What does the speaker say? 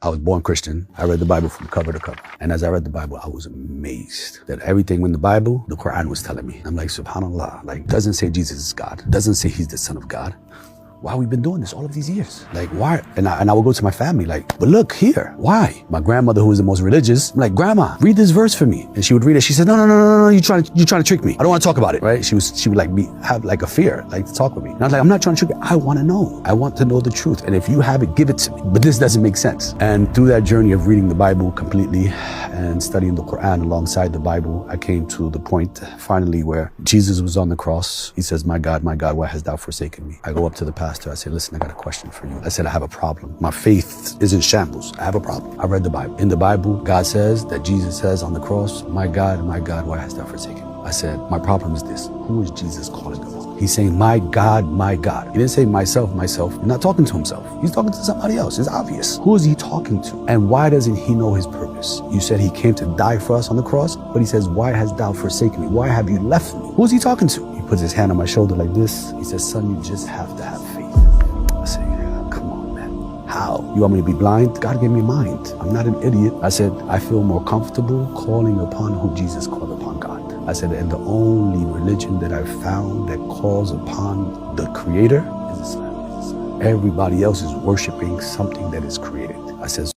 I was born Christian. I read the Bible from cover to cover. And as I read the Bible, I was amazed that everything in the Bible, the Quran was telling me. I'm like, subhanAllah, like, doesn't say Jesus is God. Doesn't say he's the son of God. Why we've been doing this all of these years? Like, why? And I would go to my family like, but look here, why? My grandmother, who was the most religious, I'm like, Grandma, read this verse for me. And she would read it. She said, no, you're trying to trick me. I don't want to talk about it, right? She would like have like a fear, like to talk with me. And I was like, I'm not trying to trick you. I want to know. I want to know the truth. And if you have it, give it to me. But this doesn't make sense. And through that journey of reading the Bible completely and studying the Quran alongside the Bible, I came to the point finally where Jesus was on the cross. He says, my God, why hast thou forsaken me? I go up to the pastor. I say, listen, I got a question for you. I said, I have a problem. My faith is in shambles. I have a problem. I read the Bible. In the Bible, God says that Jesus says on the cross, my God, why hast thou forsaken me? I said, my problem is this. Who is Jesus calling upon? He's saying, my God, my God. He didn't say myself. He's not talking to himself. He's talking to somebody else. It's obvious. Who is he talking to? And why doesn't he know his purpose? You said he came to die for us on the cross, but he says, why hast thou forsaken me? Why have you left me? Who is he talking to? He puts his hand on my shoulder like this. He says, son, you just have to have faith. I say, come on, man. How? You want me to be blind? God gave me a mind. I'm not an idiot. I said, I feel more comfortable calling upon who Jesus called upon, God. I said, and the only religion that I've found that calls upon the Creator is Islam. Everybody else is worshiping something that is created. I said,